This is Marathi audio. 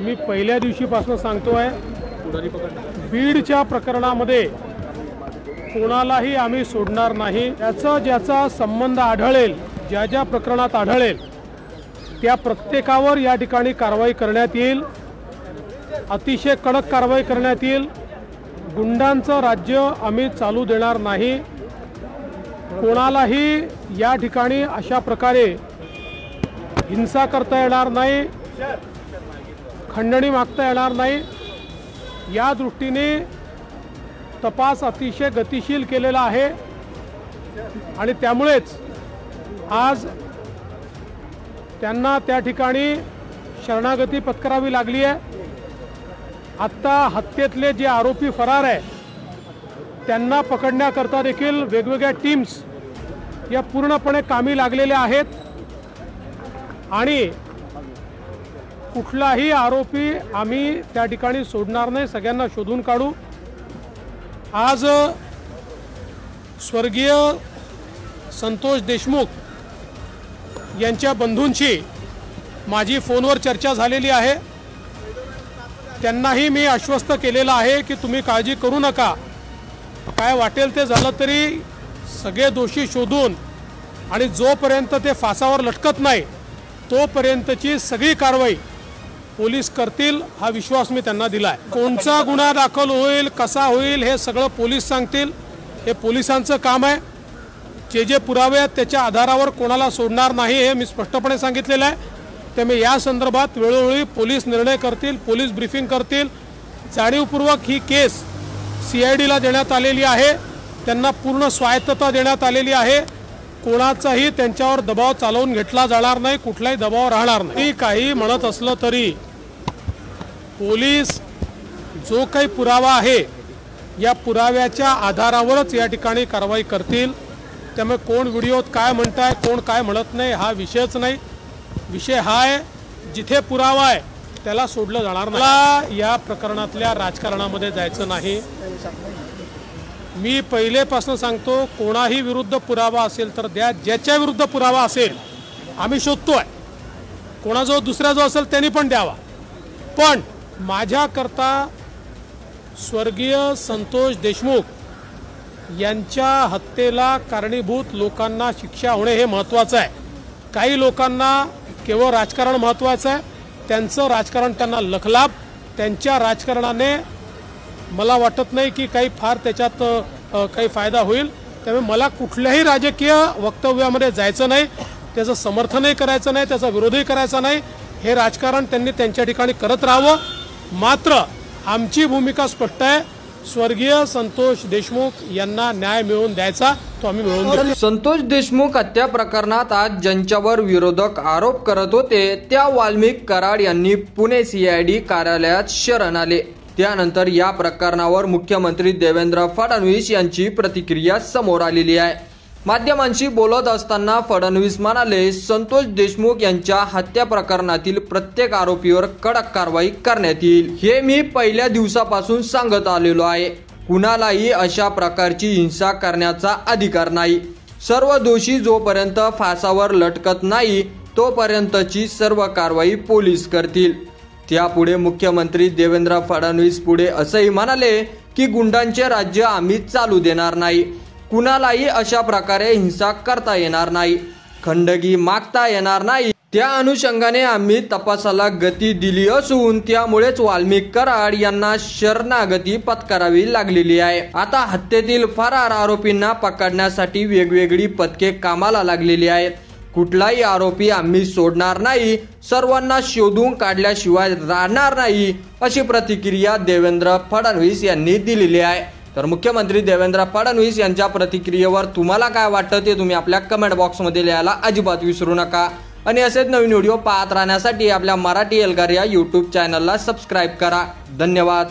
मी पहिल्या दिवशीपासून सांगतोय, बीडच्या प्रकरणामध्ये कोणालाही आम्ही सोडणार नाही। ज्याचा संबंध आढळेल, ज्या प्रकरणात आढळेल त्या प्रत्येकावर या ठिकाणी कारवाई करण्यात येईल, अतिशय कडक कारवाई करण्यात येईल। गुंडांचं राज्य आम्ही चालू देणार नाही। कोणालाही या ठिकाणी अशा प्रकारे हिंसा करता येणार नाही, खंडणी मागता येणार नाही। या दृष्टीने तपास अतिशय गतिशील केलेला आहे आणि त्यामुळेच आज त्यांना त्या ठिकाणी शरणागती पत्करावी लागली आहे। आता हत्येतले जे आरोपी फरार आहे त्यांना पकडण्याकरता देखील वेगवेगळ्या टीम्स या पूर्णपणे कामी लागलेल्या आहेत आणि कुठलाही आरोपी आम्ही त्या ठिकाणी सोडणार नाही, सगळ्यांना शोधून काढू। आज स्वर्गीय संतोष देशमुख यांच्या बंधूंची माझी फोनवर चर्चा झालेली आहे। त्यांनाही मी आश्वस्त केलेलं आहे की तुम्ही काळजी करू नका, काय वाटेल ते झालं तरी सगळे दोषी शोधून आणि जोपर्यंत ते फासावर लटकत नाही तोपर्यंतची सगळी कारवाई पोलीस करतील, हा विश्वास मी त्यांना दिला आहे। कोणता गुन्हा दाखल होईल, कसा होईल हे सगळं पोलीस सांगतील, हे पोलिसांचं काम आहे। जे पुरावे आहेत त्याच्या आधारावर कोणाला सोडणार नाही हे मी स्पष्टपणे सांगितलेलं आहे। त्यामुळे या संदर्भात वेळोवेळी पोलीस निर्णय करतील, पोलीस ब्रीफिंग करतील। जाणीवपूर्वक ही केस CIDला देण्यात आलेली आहे, त्यांना पूर्ण स्वायत्तता देण्यात आलेली आहे। कोणाचाही त्यांच्यावर दबाव चालवून घेतला जाणार नाही, कुठलाही दबाव राहणार नाही। काही म्हणत असलं तरी पोलीस जो काही पुरावा आहे या पुराव्याच्या आधारावरच या ठिकाणी कारवाई करतील। त्यामुळे कोण व्हिडिओत काय म्हणताय, कोण काय म्हणत नाही हा विषयच नाही। विषय हा आहे जिथे पुरावा आहे त्याला सोडलं जाणार नाही। या प्रकरणातल्या राजकारणामध्ये जायचं नाही। मी पहिलेपासून सांगतो, कोणाही विरुद्ध पुरावा असेल तर द्या, ज्याच्या विरुद्ध पुरावा असेल आम्ही शोधतोय, कोणाजवळ दुसऱ्या जो असेल त्यांनी पण द्यावा। पण माझ्याकरता स्वर्गीय संतोष देशमुख यांच्या हत्येला कारणीभूत लोकांना शिक्षा होणे हे महत्त्वाचं आहे। काही लोकांना केवळ राजकारण महत्त्वाचं आहे, त्यांचं राजकारण त्यांना लखलाभ, त्यांच्या राजकारणाने मला वाटत नाही की काही फार त्याच्यात काही फायदा होईल। त्यामुळे मला कुठल्याही राजकीय वक्तव्यामध्ये जायचं नाही, त्याचं समर्थनही करायचं नाही, त्याचा विरोधही करायचा नाही। हे राजकारण त्यांनी त्यांच्या ठिकाणी करत राहावं। मात्र आमची भूमिका स्पष्ट आहे, स्वर्गीय संतोष देशमुख यांना न्याय मिळवून द्यायचा, तो आम्ही मिळवून देऊ। संतोष देशमुख हत्या प्रकरणात आज ज्यांच्यावर विरोधक आरोप करत होते त्या वाल्मिक कराड यांनी पुणे CID कार्यालयात शरण आले। त्यानंतर या प्रकरणावर मुख्यमंत्री देवेंद्र फडणवीस यांची प्रतिक्रिया समोर आलेली आहे। माध्यमांशी बोलत असताना फडणवीस म्हणाले, संतोष देशमुख यांच्या हत्या प्रकरणातील प्रत्येक आरोपीवर कडक कारवाई करण्यात येईल, हे मी पहिल्या दिवसापासून सांगत आलेलो आहे। कुणालाही अशा प्रकारची हिंसा करण्याचा अधिकार नाही। सर्व दोषी जोपर्यंत फासावर लटकत नाही तोपर्यंतची सर्व कारवाई पोलीस करतील। त्यापुढे मुख्यमंत्री देवेंद्र फडणवीस पुढे असंही म्हणाले की गुंडांचे राज्य आम्ही चालू देणार नाही, कुणालाही अशा प्रकारे हिंसा करता येणार नाही, खंडणी मागता येणार नाही। त्या अनुषंगाने आम्ही तपासाला गती दिली असून त्यामुळेच वाल्मिक कराड यांना शरणागती पत्करावी लागलेली आहे। आता हत्येतील फरार आरोपींना पकडण्यासाठी वेगवेगळी पथके कामाला लागलेली आहेत। कुठलाही आरोपी आम्ही सोडणार नाही, सर्वांना शोधून काढल्याशिवाय राहणार नाही, अशी प्रतिक्रिया देवेंद्र फडणवीस यांनी दिलेली आहे। तर मुख्यमंत्री देवेंद्र फडणवीस यांच्या प्रतिक्रियेवर तुम्हाला काय वाटतं ते तुम्ही आपल्या कमेंट बॉक्समध्ये लिहायला अजिबात विसरू नका। आणि असेच नवीन व्हिडिओ पाहत राहण्यासाठी आपल्या मराठी एल्गार या YouTube चॅनलला सबस्क्राईब करा। धन्यवाद।